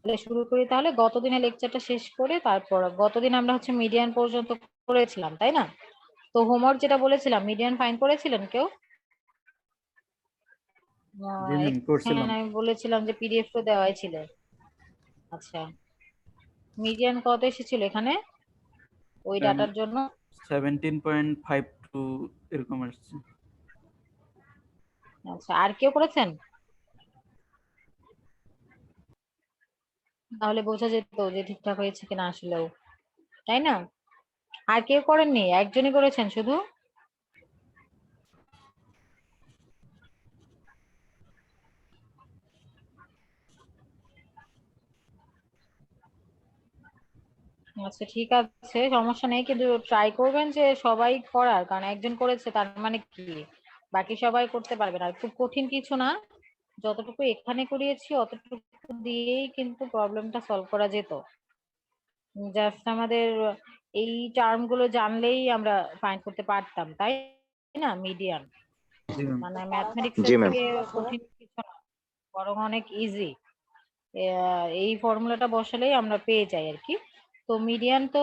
শুরু করি তাহলে। গতদিনের লেকচারটা শেষ করে তারপর গতদিন আমরা হচ্ছে মিডিয়ান পর্যন্ত করেছিলাম, তাই না? তো হোমওয়ার্ক যেটা বলেছিলাম, মিডিয়ান ফাইন্ড করেছিলেন কেউ? জি ম্যাম, করছিলাম। এখানে আমি বলেছিলাম যে পিডিএফ তো দেওয়াই ছিল। আচ্ছা, মিডিয়ান কত এসেছিল এখানে ওই ম্যাম ডাটার জন্য? 17.52 এরকম আসছে। আচ্ছা, আর কেউ করেছেন? তাহলে বোঝা যেত যে ঠিকঠাক হয়েছে কিনা আসলেও, তাই না? আর কেউ করেননি? একজনই করেছেন শুধু? আচ্ছা ঠিক আছে, সমস্যা নেই, কিন্তু ট্রাই করবেন যে সবাই করার, কারণ একজন করেছে তার মানে কি বাকি সবাই করতে পারবে না। খুব কঠিন কিছু না, যতটুকু এখানে করিয়েছি অতটুকু দিয়েই কিন্তু প্রবলেমটা সলভ করা যেত। জাস্ট আমাদের এই টার্ম গুলো জানলেই আমরা ফাইন্ড করতে পারতাম, তাই না? মিডিয়ান জি ম্যাম। মানে ম্যাথমেটিক্স জি এর ম্যাম। থেকে কঠিন কিছু না, বরং অনেক ইজি। এই ফর্মুলাটা বসালেই আমরা পেয়ে যাই আর কি। তো মিডিয়ান তো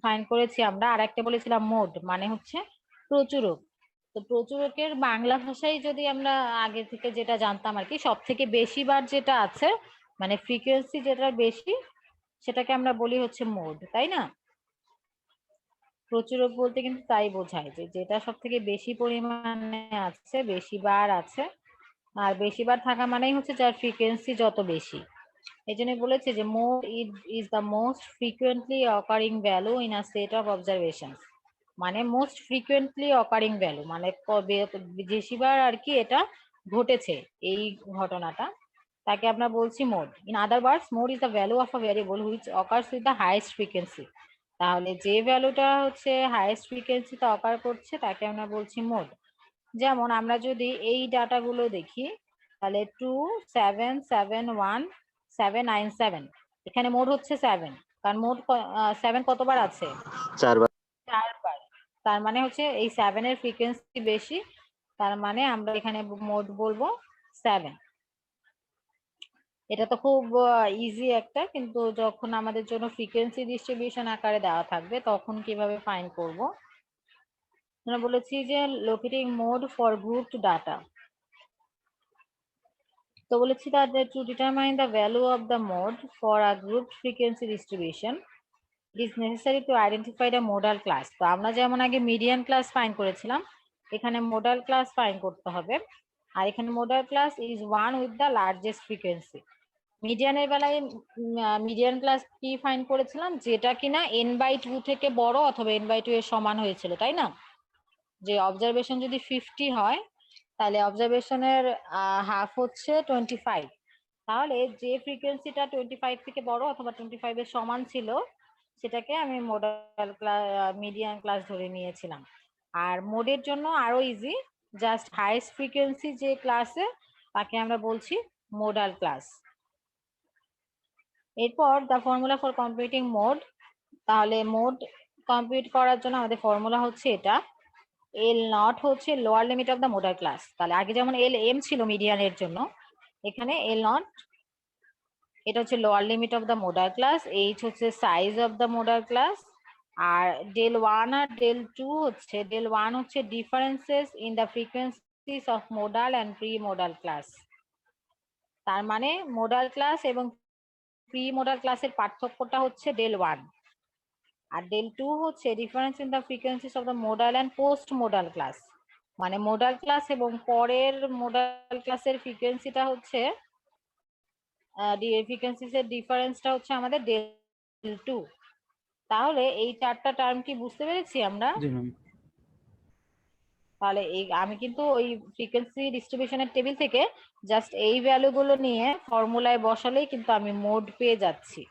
ফাইন্ড করেছি আমরা। আর একটা বলেছিলাম মোড, মানে হচ্ছে প্রচুরক। তো প্রচুরকের বাংলা ভাষায় যদি আমরা আগে থেকে যেটা জানতাম আর কি, সব থেকে বেশি বার যেটা আছে মানে ফ্রিকোয়েন্সি যেটা বেশি, সেটাকে আমরা বলি হচ্ছে মোড, তাই না? প্রচুরক বলতে কিন্তু তাই বোঝায় যে যেটা সব থেকে বেশি পরিমাণে আছে, বেশি বার আছে। আর বেশি বার থাকা মানেই হচ্ছে যার ফ্রিকোয়েন্সি যত বেশি। এই জন্য বলেছে যে mode is the most frequently occurring value in a set of observation. মানে মোস্ট ফ্রিকুয়েন্টলি অকারিং ভ্যালু মানে বেশিবার আর কি এটা ঘটেছে, এই ঘটনাটা, তাকে আমরা বলছি mode. In other words, mode is the value of a variable which occurs with the highest frequency. তাহলে যে ভ্যালুটা হচ্ছে হাইয়েস্ট ফ্রিকোয়েন্সিতে অকার করছে তাকে আমরা বলছি মোড। যেমন আমরা যদি এই ডাটাগুলো দেখি, তাহলে 2771797, এখানে মোড হচ্ছে 7, কারণ মোড 7 কতবার আছে? 4 বার। 4 বার। তার মানে হচ্ছে এই 7 এর ফ্রিকোয়েন্সি বেশি, তার মানে আমরা এখানে মোড বলবো 7। এটা তো খুব ইজি একটা, কিন্তু যখন আমাদের জন্য ফ্রিকোয়েন্সি ডিস্ট্রিবিউশন আকারে দেওয়া থাকবে তখন কিভাবে ফাইন্ড করব? আমরা বলেছি যে locating mode for grouped data. তো বলেছি that to determine the value of the mode for a grouped frequency distribution, it is necessary to identify the modal class. তো আমরা যেমন আগে মিডিয়ান ক্লাস ফাইন্ড করেছিলাম, এখানে মোডাল ক্লাস ফাইন্ড করতে হবে। আর এখানে modal class is one with the largest frequency. মিডিয়ানের বেলায় মিডিয়ান ক্লাস কি ফাইন্ড করেছিলাম? যেটা কিনা n/2 থেকে বড় অথবা n/2 এর সমান হয়েছিল, তাই না? যে অবজারভেশন যদি 50 হয় তাহলে অবজারভেশনের হাফ হচ্ছে 25। তাহলে যে ফ্রিকোয়েন্সিটা 25 থেকে বড় অথবা 25 এর সমান ছিল সেটাকে আমি মোডাল ক্লাস মিডিয়ান ক্লাস ধরে নিয়েছিলাম। আর মোডের জন্য আরো ইজি, জাস্ট হাইয়েস্ট ফ্রিকোয়েন্সি যে ক্লাসে তাকে আমরা বলছি মোডাল ক্লাস। এরপর the formula for computing mode. তাহলে মোড কম্পিউট করার জন্য আমাদের ফর্মুলা হচ্ছে এটা, এল নট হচ্ছে lower limit of the modal class. তাহলে আগে যেমন এল এম ছিল মিডিয়ানের জন্য, এখানে এল নট এটা হচ্ছে lower limit of the modal class, H হচ্ছে size of the modal class, আর ডেল ওয়ান আর ডেল ওয়ান হচ্ছে differences in the frequencies of modal and pre modal class. তার মানে মোডাল ক্লাস এবং প্রি মোডাল ক্লাসের পার্থক্যটা হচ্ছে ডেল ওয়ান। আর ডেল টু হচ্ছে difference in the frequencies of the modal and post modal class. মানে মোডাল ক্লাস এবং পরের মোডাল ক্লাসের ফ্রিকোয়েন্সিটা হচ্ছে ফ্রিকোয়েন্সিস এর ডিফারেন্সটা হচ্ছে আমাদের ডেল টু। তাহলে এই চারটা টার্ম কি বুঝতে পেরেছি আমরা? জি ম্যাম। তাহলে এই আমি কিন্তু ওই ফ্রিকোয়েন্সি ডিস্ট্রিবিউশনের টেবিল থেকে জাস্ট এই ভ্যালুগুলো নিয়ে ফর্মুলায় বসালেই কিন্তু আমি মোড পেয়ে যাচ্ছি।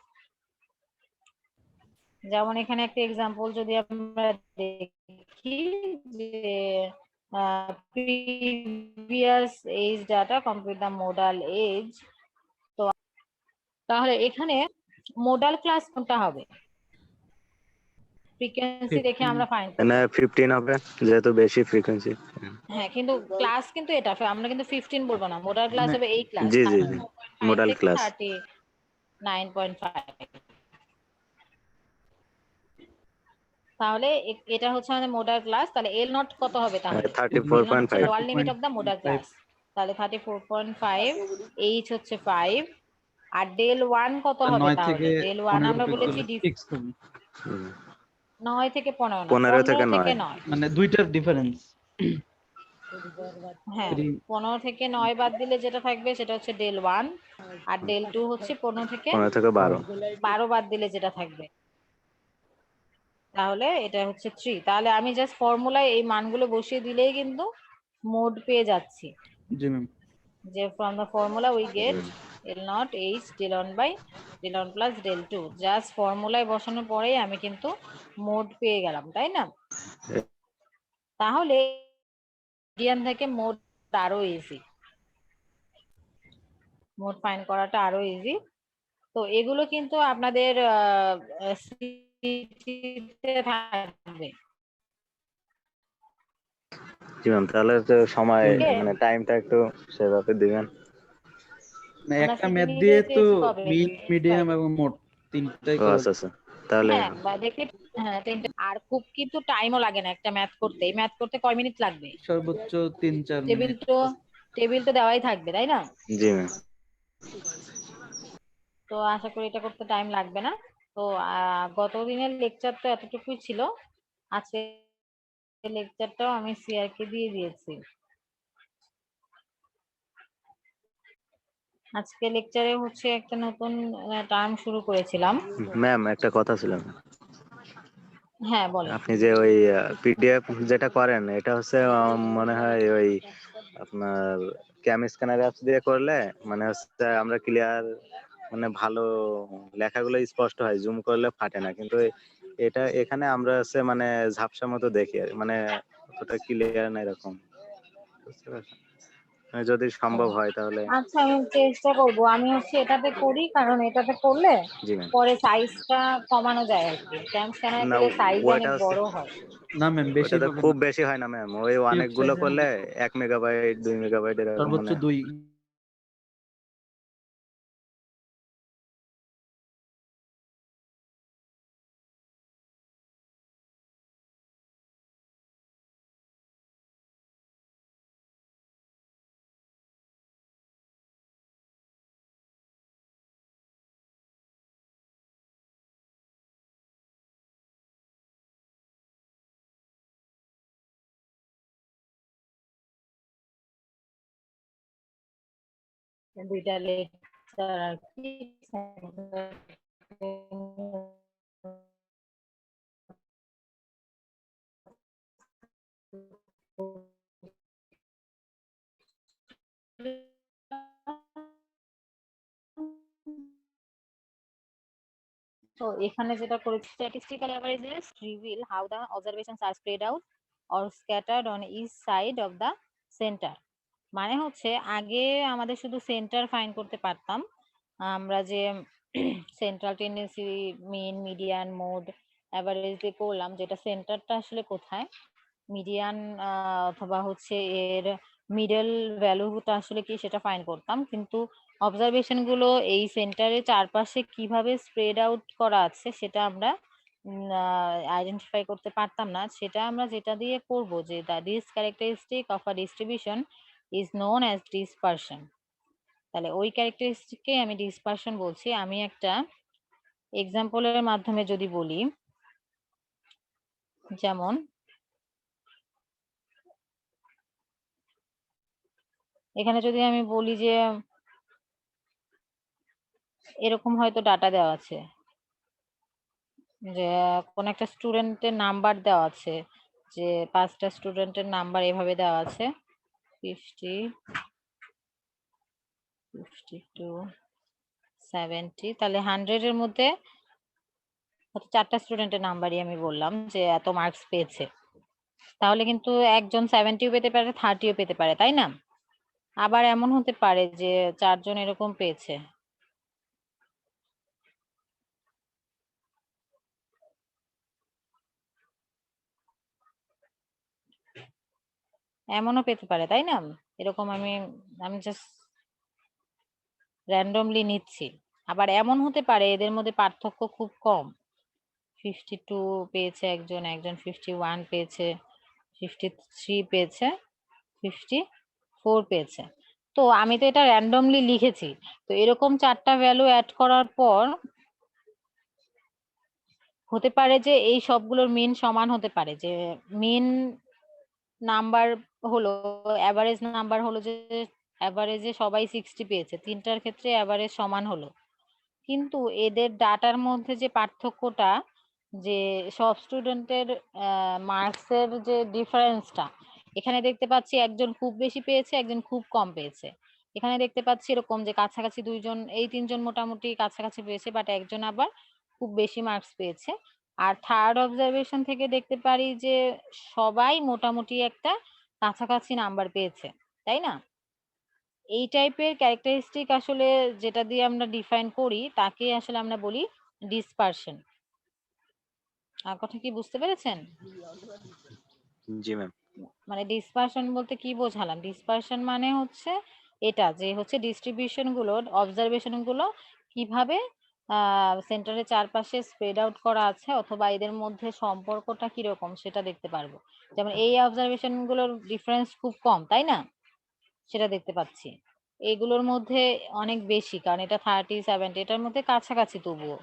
যেমন এখানে একটা এক্সাম্পল যদি আমরা দেখি যে previous age data compute the modal age. তো তাহলে এখানে মোডাল ক্লাস কোনটা হবে? ফ্রিকোয়েন্সি দেখে 15। আমরা ফাইন্ড না, করব। 15 হবে যেহেতু বেশি ফ্রিকোয়েন্সি। হ্যাঁ, কিন্তু ক্লাস কিন্তু এটা আমরা কিন্তু 15 বলবো না, মোডাল ক্লাস মানে হবে এই ক্লাস জি জি জি, 32.5 মোডাল থেকে ক্লাস। 30। 9.5। তাহলে এটা হচ্ছে আমাদের মোডাল ক্লাস। তাহলে এল নট কত হবে তাহলে? 34.5 lower limit of the modal class. তাহলে 34.5, এইচ হচ্ছে 5, আর ডেল 1 কত হবে 9 তাহলে? থেকে ডেল 1 আমরা 15 বলেছি পিক্সেল ফিক্স হবে 9 থেকে 15 না, 15 থেকে 15 থেকে 9 9। মানে দুইটার ডিফারেন্স হ্যাঁ, 15 থেকে 9 বাদ দিলে যেটা থাকবে সেটা হচ্ছে ডেল 1, আর ডেল 2 হচ্ছে 15 থেকে 15 থেকে 12 12 বাদ দিলে যেটা থাকবে। তাহলে এটা হচ্ছে 3। তাহলে আমি জাস্ট ফর্মুলায় এই মানগুলো বসিয়ে দিলেই কিন্তু মোড পেয়ে যাচ্ছি, জি ম্যাম যে from the formula we get L naught H del 1 by del 1 plus del 2। Just ফর্মুলায় বসানোর পরেই আমি কিন্তু মোড পেয়ে গেলাম, তাই না? তাহলে মিডিয়ান থেকে মোড আরো ইজি, মোড ফাইন্ড করাটা আরো ইজি। তো এগুলো কিন্তু আপনাদের স্মৃতিতে থাকবে। জি ম্যাম, তাহলে তো সময় ওকে, মানে টাইমটা একটু সেভাবে দিবেন। আমরা একটা স্মৃতি ম্যাথ নিয়ে দিয়ে তো টেস্ট কবে? মিন মিডিয়াম এবং মোড তিনটাই ও করা আচ্ছা আচ্ছা, তাহলে হ্যাঁ, বা দেখে হ্যাঁ আর খুব কিন্তু টাইমও লাগে না একটা ম্যাথ করতে। এই ম্যাথ করতে কয় মিনিট লাগবে? সর্বোচ্চ 3-4 টেবিল মিনিট তো টেবিল তো দেওয়াই থাকবে, তাই না? জি ম্যাম। তো আশা করি এটা করতে টাইম লাগবে না। তো গত দিনের লেকচার তো এতটুকুই ছিল। আজকে লেকচারটাও আমি সিআরকে দিয়ে দিয়েছি। আজকে লেকচারে হচ্ছে একটা নতুন টার্ম শুরু করেছিলাম। ম্যাম একটা কথা ছিল, হ্যাঁ বলেন। আপনি যে ওই পিডিএফ যেটা করেন এটা হচ্ছে মনে হয় ওই আপনার ক্যাম স্ক্যানার অ্যাপস দিয়ে করলে মানে হচ্ছে আমরা ক্লিয়ার মানে ভালো লেখাগুলো স্পষ্ট হয়, জুম করলে ফাটে না, কিন্তু এটা এখানে আমরা হচ্ছে মানে ঝাপসা মতো দেখি আর মানে অতটা ক্লিয়ার না এরকম, বুঝতে পারছেন? মানে যদি সম্ভব হয় তাহলে। আচ্ছা, আমি চেষ্টা করব। আমি হচ্ছে এটাতে করি, কারণ এটাতে করলে জি ম্যাম। পরে সাইজটা কমানো যায় আর কি। ক্যাম স্ক্যানারে না, করলে সাইজ ওইটা অনেক হচ্ছে বড় হয়। না ম্যাম বেশি ওইটাতে হবে খুব না বেশি হয় না ম্যাম, ওই কিউব অনেকগুলো সাইজের করলে মধ্যে 1 মেগাবাইট 2 মেগাবাইট এরকম সর্বোচ্চ মানে। 2 দুইটা লেকচার আর কি। তো এখানে যেটা করেছি, statistical averages reveal how the observations are spread out or scattered on each side of the center। মানে হচ্ছে আগে আমাদের শুধু সেন্টার ফাইন্ড করতে পারতাম। আমরা যে সেন্ট্রাল টেন্ডেন্সি, মিন, মিডিয়ান, মোড, অ্যাভারেজ দিয়ে করলাম, যেটা সেন্টারটা আসলে কোথায়, মিডিয়ান অথবা হচ্ছে এর মিডল ভ্যালুটা আসলে কি সেটা ফাইন্ড করতাম। কিন্তু অবজারভেশন গুলো এই সেন্টারের চারপাশে কিভাবে স্প্রেড আউট করা আছে সেটা আমরা আইডেন্টিফাই করতে পারতাম না। সেটা আমরা যেটা দিয়ে করব, যে this characteristic of a distribution is known as dispersion. তাহলে ওই ক্যারেক্টারিস্টিককে আমি ডিসপারশন বলছি। আমি একটা এক্সাম্পলের মাধ্যমে যদি বলি, যেমন এখানে যদি আমি বলি যে এরকম হয়তো ডাটা দেওয়া আছে, যে কোন একটা স্টুডেন্টের নাম্বার দেওয়া আছে, যে 5টা স্টুডেন্টের নাম্বার এভাবে দেওয়া আছে 50, 52, 70। তাহলে 100 এর মধ্যে 4টা স্টুডেন্টের নাম্বারই আমি বললাম যে এত মার্কস পেয়েছে। তাহলে কিন্তু একজন 70ও পেতে পারে, 30ও পেতে পারে, তাই না? আবার এমন হতে পারে যে 4জন এরকম পেয়েছে। এমনও পেতে পারে, তাই না? এরকম আমি জাস্ট র্যান্ডমলি নিচ্ছি। আবার এমন হতে পারে এদের মধ্যে পার্থক্য খুব কম, 52 পেয়েছে একজন, একজন 51 পেয়েছে, 53 পেয়েছে, 54 পেয়েছে। তো আমি তো এটা র্যান্ডমলি লিখেছি, তো এরকম 4টা ভ্যালু অ্যাড করার পর হতে পারে যে এই সবগুলোর মিন সমান হতে পারে, যে মিন নাম্বার হলো, অ্যাভারেজ নাম্বার হলো যে অ্যাভারেজে সবাই 60 পেয়েছে, তিনটার ক্ষেত্রে অ্যাভারেজ সমান হলো। কিন্তু এদের ডাটার মধ্যে যে পার্থক্যটা, যে সব স্টুডেন্টের মার্কসের যে ডিফারেন্সটা, এখানে দেখতে পাচ্ছি একজন খুব বেশি পেয়েছে, একজন খুব কম পেয়েছে। এখানে দেখতে পাচ্ছি এরকম যে কাছাকাছি দুইজন, এই তিনজন মোটামুটি কাছাকাছি পেয়েছে, বাট একজন আবার খুব বেশি মার্কস পেয়েছে। আর থার্ড অবজারভেশন থেকে দেখতে পারি যে সবাই মোটামুটি একটা কাছাকাছি নাম্বার পেয়েছে, তাই না? এই টাইপের ক্যারেক্টারিস্টিক আসলে যেটা দিয়ে আমরা ডিফাইন করি তাকে আসলে আমরা বলি ডিসপারশন। কথা কি বুঝতে পেরেছেন? জি ম্যাম। মানে ডিসপারশন বলতে কি বোঝালাম? ডিসপারশন মানে হচ্ছে এটা, যে হচ্ছে ডিস্ট্রিবিউশন গুলো, অবজারভেশন গুলো কিভাবে সেন্টারের চারপাশে স্প্রেড আউট করা আছে, অথবা এদের মধ্যে সম্পর্কটা কিরকম সেটা দেখতে পারবো। যেমন এই অবজারভেশন গুলোর ডিফারেন্স খুব কম, তাই না? সেটা দেখতে পাচ্ছি। এগুলোর মধ্যে অনেক বেশি, কারণ এটা 30, 70, এটার মধ্যে কাছাকাছি তবুও।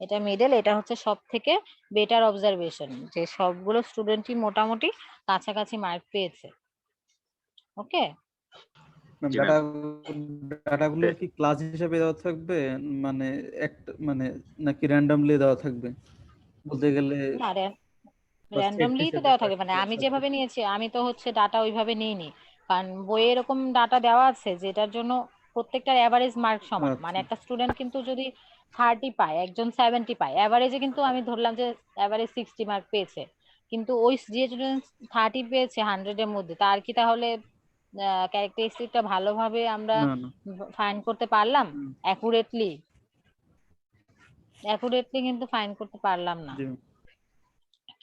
এটা মিডল, এটা হচ্ছে সব থেকে বেটার অবজারভেশন, যে সবগুলো স্টুডেন্টই মোটামুটি কাছাকাছি মার্ক পেয়েছে। ওকে, জি ডাটা ম্যাম। ডাটাগুলো কি ক্লাস হিসেবে দেওয়া থাকবে, মানে একটা মানে, নাকি র্যান্ডমলি দেওয়া থাকবে? বলতে গেলে না বা সেট র্যান্ডমলি তো হিসেবে দেওয়া থাকে, মানে থাকবে আমি থাকবে। যেভাবে নিয়েছি আমি তো হচ্ছে ডাটা ওইভাবে নিইনি, কারণ বইয়ে এরকম ডাটা দেওয়া আছে যেটার জন্য প্রত্যেকটার অ্যাভারেজ মার্ক সমান। মানে আচ্ছা একটা স্টুডেন্ট কিন্তু যদি 30 পায়, একজন 70 পায়, অ্যাভারেজে কিন্তু আমি ধরলাম যে অ্যাভারেজ 60 মার্ক পেয়েছে, কিন্তু ওই যে স্টুডেন্ট 30 পেয়েছে 100-এর মধ্যে, তার কি তাহলে ক্যারেক্টারিস্টিকটা ভালোভাবে আমরা না না। ফাইন্ড করতে পারলাম? হুম, অ্যাকুরেটলি অ্যাকুরেটলি কিন্তু ফাইন্ড করতে পারলাম না। জি ম্যাম।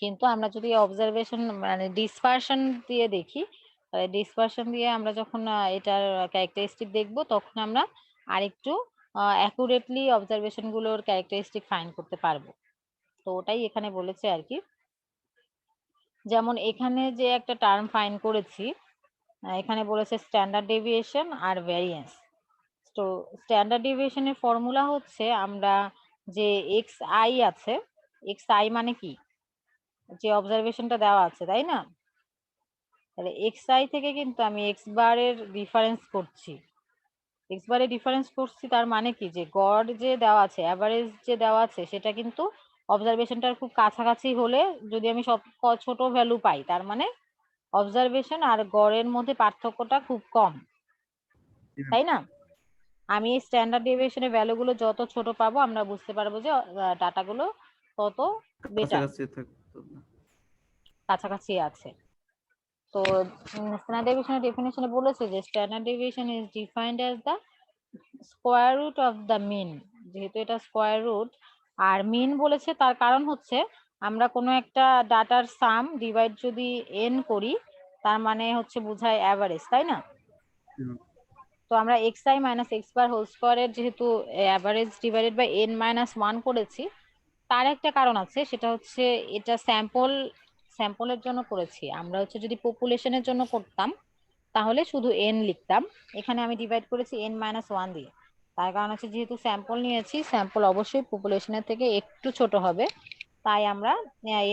কিন্তু আমরা যদি অবজারভেশন মানে ডিসপারশন দিয়ে দেখি, তাহলে ডিসপারশন দিয়ে আমরা যখন এটার ক্যারেক্টারিস্টিক দেখব, তখন আমরা আরেকটু অ্যাকুরেটলি অবজারভেশন গুলোর ক্যারেক্টারিস্টিক ফাইন্ড করতে পারবো। তো ওটাই এখানে বলেছে আর কি। যেমন এখানে যে একটা টার্ম ফাইন্ড করেছি, এখানে বলেছে স্ট্যান্ডার্ড ডেভিয়েশন আর ভ্যারিয়েন্স। তো স্ট্যান্ডার্ড ডেভিয়েশনের ফর্মুলা হচ্ছে, আমরা যে এক্স আই আছে, এক্স আই মানে কি, যে অবজারভেশনটা দেওয়া আছে, তাই না? তাহলে এক্স আই থেকে কিন্তু আমি এক্স বারের ডিফারেন্স করছি, এক্স বারের ডিফারেন্স করছি, তার মানে কি, যে গড় যে দেওয়া আছে, অ্যাভারেজ যে দেওয়া আছে, সেটা কিন্তু অবজারভেশনটার খুব কাছাকাছি হলে, যদি আমি সব ছোট ভ্যালু পাই, তার মানে অবজারভেশন আর গড়ের মধ্যে পার্থক্যটা খুব কম, জি ম্যাম। তাই না? আমি এই স্ট্যান্ডার্ড ডেভিয়েশনের ভ্যালুগুলো যত ছোট পাবো, আমরা বুঝতে পারবো যে ডাটাগুলো তত বেটার, কাছাকাছি থাকতো না। কাছাকাছি আছে। তো স্ট্যান্ডার্ড ডেভিয়েশনের ডেফিনেশনে বলেছে যে standard deviation is defined as the square root of the mean. যেহেতু এটা স্কোয়ার রুট আর মিন বলেছে, তার কারণ হচ্ছে আমরা কোনো একটা ডাটার সাম ডিভাইড যদি এন করি, তার মানে হচ্ছে বোঝায় অ্যাভারেজ, তাই না? জি ম্যাম। তো আমরা x i minus x bar whole স্কোয়ারের যেহেতু average divided by n minus one করেছি, তার একটা কারণ আছে, সেটা হচ্ছে এটা স্যাম্পলের জন্য করেছি। আমরা হচ্ছে যদি পপুলেশনের জন্য করতাম তাহলে শুধু এন লিখতাম, এখানে আমি ডিভাইড করেছি এন মাইনাস ওয়ান দিয়ে। তার কারণ হচ্ছে যেহেতু স্যাম্পল নিয়েছি, স্যাম্পল অবশ্যই পপুলেশনের থেকে একটু ছোট হবে, তাই আমরা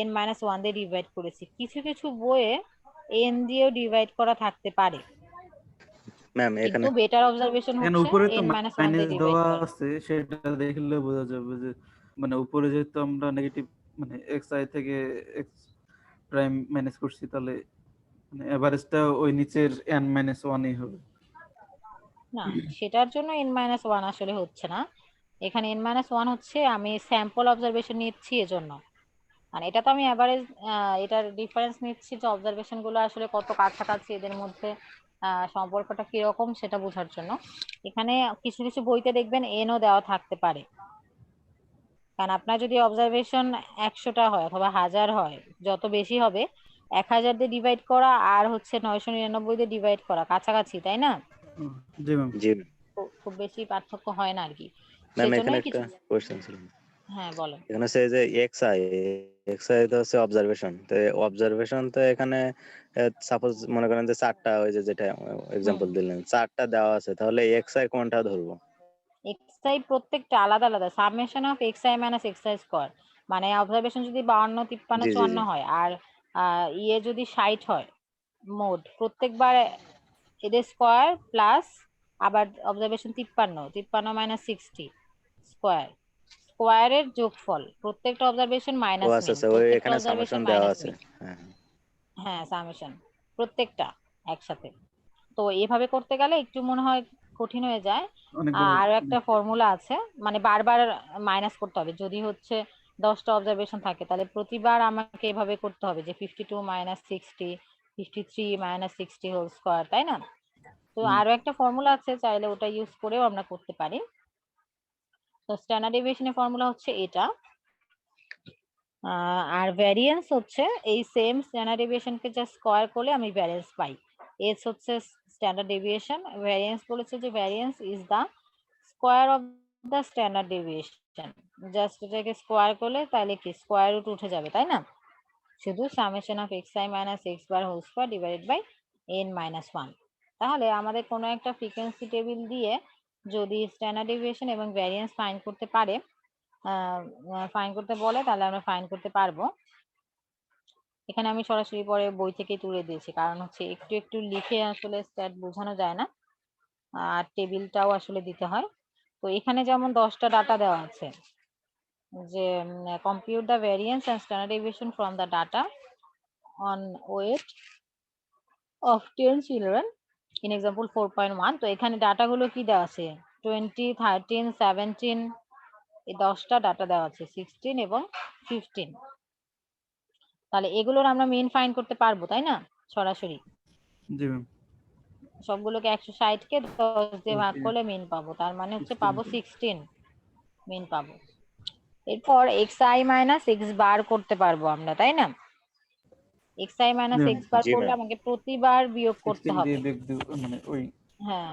এন মাইনাস ওয়ান দিয়ে ডিভাইড করেছি। কিছু কিছু বইয়ে এন দিয়েও ডিভাইড করা থাকতে পারে, ম্যাম কিন্তু এখানে বেটার অবজারভেশন এখানে হচ্ছে উপরে তো এন মাইনাস ওয়ান মাইনাস দিয়ে ডিভাইড দেওয়া করা। আছে, সেটা দেখলে বোঝা যাবে যে মানে উপরে যেহেতু আমরা নেগেটিভ মানে এক্স আই থেকে এক্স প্রাইম মাইনাস করছি, তাহলে মানে এভারেজটা ওই নিচের এন মাইনাস ওয়ানই হবে। না, সেটার জন্য এন মাইনাস ওয়ান আসলে হচ্ছে না, এখানে এন মাইনাস ওয়ান হচ্ছে আমি স্যাম্পল অবজারভেশন নিচ্ছি এজন্য। মানে এটা তো আমি এভারেজ, এটার ডিফারেন্স নিচ্ছি যে অবজারভেশন গুলো আসলে কত কাছাকাছি এদের মধ্যে, সম্পর্কটা কিরকম সেটা বোঝার জন্য। এখানে কিছু কিছু বইতে দেখবেন এনও দেওয়া থাকতে পারে, কারণ আপনার যদি অবজারভেশন 100টা হয় অথবা 1000 হয়, যত বেশি হবে 1000 দিয়ে ডিভাইড করা আর হচ্ছে 999 দিয়ে ডিভাইড করা কাছাকাছি, তাই না? জি ম্যাম। জি খুব বেশি পার্থক্য হয় না আর কি। না এখানে সেজন্যই একটা কিছু কোশ্চেন ছিল। হ্যাঁ বলেন। এখানে হচ্ছে যে এক্সআই তো হচ্ছে অবজারভেশন, তো অবজারভেশন তো এখানে সাপোজ মনে করেন যে 4টা, ওই যে যেটা এক্সাম্পল দিলেন 4টা দেওয়া আছে, তাহলে এক্সআই কোনটা ধরবো? xi প্রত্যেকটা আলাদা আলাদা, summation of xi minus xi square, মানে অবজারভেশন যদি 52 53 জি জি 54 জি হয় আর ইয়ে যদি 60 হয় মোড, প্রত্যেকবার এদের স্কয়ার প্লাস আবার অবজারভেশন 53 53 মাইনাস 60 স্কয়ার, স্কয়ারের যোগফল, প্রত্যেকটা অবজারভেশন ও মাইনাস আচ্ছা মিন, আচ্ছা, ওই প্রত্যেকটা এখানে অবজারভেশন সামেশন দেওয়া মাইনাস আছে। মিন। হ্যাঁ হ্যাঁ। হ্যাঁ সামেশন প্রত্যেকটা একসাথে। তো এভাবে করতে গেলে একটু মনে হয় কঠিন হয়ে যায়। অনেকগুলো আরো একটা ফর্মুলা আছে, মানে বারবার মাইনাস করতে হবে। যদি হচ্ছে 10টা অবজারভেশন থাকে তাহলে প্রতিবার আমাকে এভাবে করতে হবে যে 52 মাইনাস 60, 53 মাইনাস 60 হোল স্কয়ার, তাই না? তো আরো একটা ফর্মুলা আছে, চাইলে ওটা ইউজ করেও আমরা করতে পারি। তো স্ট্যান্ডার্ড ডেভিয়েশনের ফর্মুলা হচ্ছে এটা। আর ভ্যারিয়েন্স হচ্ছে এই সেম স্ট্যান্ডার্ড ডেভিয়েশনকে জাস্ট স্কয়ার করলে আমি ভ্যারিয়েন্স পাই। এস হচ্ছে স্ট্যান্ডার্ড ডেভিয়েশন, ভ্যারিয়েন্স বলেছে যে variance is the square of the standard deviation. Just এটাকে স্কয়ার করলে তাহলে কি স্কয়ার রুট উঠে যাবে, তাই না? শুধু summation of xi minus x bar whole square divided by n minus 1। তাহলে আমাদের কোনো একটা ফ্রিকোয়েন্সি টেবিল দিয়ে যদি স্ট্যান্ডার্ড ডেভিয়েশন এবং ভ্যারিয়েন্স ফাইন্ড করতে পারে, ফাইন্ড করতে বলে, তাহলে আমরা ফাইন্ড করতে পারবো। এখানে আমি সরাসরি পরে বই থেকেই তুলে দিয়েছি, কারণ হচ্ছে একটু একটু লিখে আসলে স্ট্যাট বোঝানো যায় না, আর টেবিলটাও আসলে দিতে হয়। তো এখানে যেমন 10টা ডাটা দেওয়া আছে যে compute the variance and standard deviation from the data on weight of 10 children in example 4.1। তো এখানে ডাটাগুলো কি দেওয়া আছে, 20, 13, 17, এই 10টা ডাটা দেওয়া আছে, 16 এবং 15। তাহলে এগুলোর আমরা মিন ফাইন্ড করতে পারবো, তাই না? সরাসরি জি ম্যাম। সবগুলোকে 160 কে 10 দিয়ে ভাগ Okay, করলে মিন পাবো, তার মানে হচ্ছে 16 পাবো 16 মিন পাবো। এরপর xi মাইনাস x বার করতে পারবো আমরা, তাই না? xi মাইনাস ম্যাম x বার জি করলে ম্যাম। আমাকে প্রতিবার বিয়োগ করতে 16 হবে। দিয়ে দেখব, মানে ওই হ্যাঁ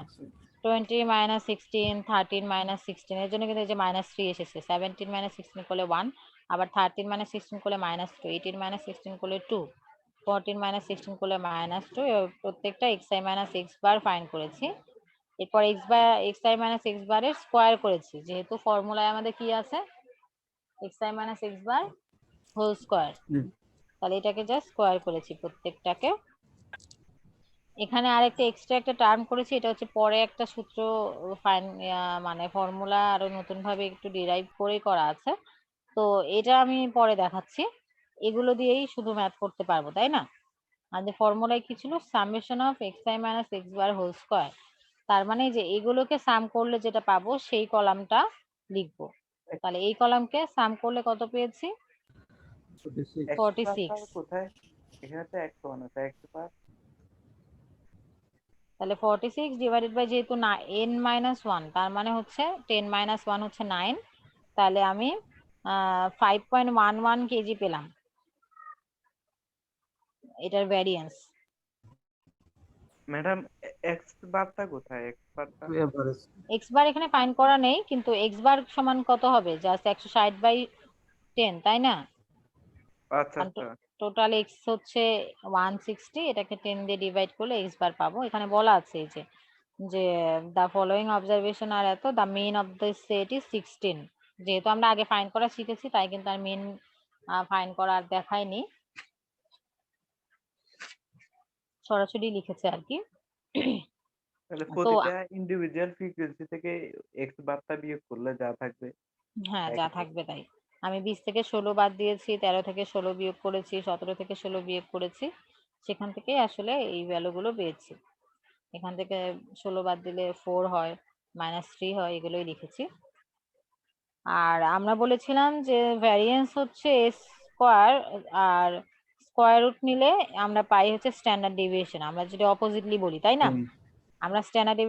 20 মাইনাস 16, 13 মাইনাস 16, এর জন্য কিন্তু এই যে মাইনাস 3 এসেছে। 17 মাইনাস 16 করলে 1, আবার 13 মাইনাস 16 করলে মাইনাস 2, 18 মাইনাস 16 করলে 2, 14 মাইনাস 16 করলে মাইনাস 2। প্রত্যেকটা xi minus x bar find করেছি। এরপর xi মাইনাস x বারের স্কোয়ার করেছি, যেহেতু ফর্মুলায় আমাদের কি আছে xi minus x bar whole square, জি তাহলে এটাকে জাস্ট স্কোয়ার করেছি প্রত্যেকটাকে। এখানে আরেকটা এক্সট্রা একটা টার্ম করেছি, এটা হচ্ছে পরে একটা সূত্র ফাইন, মানে ফর্মুলা আরো নতুন ভাবে একটু ডিরাইভ করে করা আছে। তো এটা আমি পরে দেখাচ্ছি। এগুলো দিয়েই শুধু ম্যাথ করতে পারবো, তাই না? আর যে ফর্মুলায় কি ছিল, summation of xi minus x bar whole square, তার মানে যে এগুলোকে সাম করলে যেটা পাবো সেই কলামটা লিখবো। তাহলে এই কলামকে সাম করলে কত পেয়েছি, 46 46। কোথায়? এখানে তো 101 আছে, 105। তাহলে 46 ডিভাইডেড বাই যেহেতু না n মাইনাস 1, তার মানে হচ্ছে 10 মাইনাস 1 হচ্ছে 9। তাহলে আমি 5.11 কেজি পেলাম এটার ভ্যারিয়েন্স। ম্যাডাম এক্স বারটা কোথায়? এক্স বারটা এভারেজ। এক্স বার এখানে ফাইন্ড করা নেই, কিন্তু এক্স বার সমান কত হবে, জাস্ট 160 বাই 10, তাই না? আচ্ছা আচ্ছা। টোটাল এক্স হচ্ছে 160, এটাকে 10 দিয়ে ডিভাইড করলে এক্স বার পাবো। এখানে বলা আছে এই যে দ্য ফলোইং অবজারভেশন আর এত, the mean of the set is 16। যেহেতু আমরা আগে ফাইন্ড করা শিখেছি তাই কিন্তু আর মিন ফাইন্ড করা আর দেখায়নি, সরাসরি লিখেছে আর কি। তাহলে তো প্রতিটা ইন্ডিভিজুয়াল ফ্রিকোয়েন্সি থেকে এক্স বারটা বিয়োগ করলে যা থাকবে হ্যাঁ যা একই থাকবে। থাকবে তাই। আমি 20 থেকে 16 বাদ দিয়েছি, 13 থেকে 16 বিয়োগ করেছি, 17 থেকে 16 বিয়োগ করেছি, সেখান থেকেই আসলে এই ভ্যালুগুলো পেয়েছি। এখান থেকে 16 বাদ দিলে 4 হয়, -3 হয়, এগুলোই লিখেছি। আর আমরা বলেছিলাম যে ভ্যারিয়েন্স হচ্ছে স্কোয়ার, আর স্কোয়ার রুট নিলে আমরা পাই হচ্ছে স্ট্যান্ডার্ড ডেভিয়েশন। আমরা যদি অপোজিটলি বলি, তাই না? আমরা স্ট্যান্ডার্ড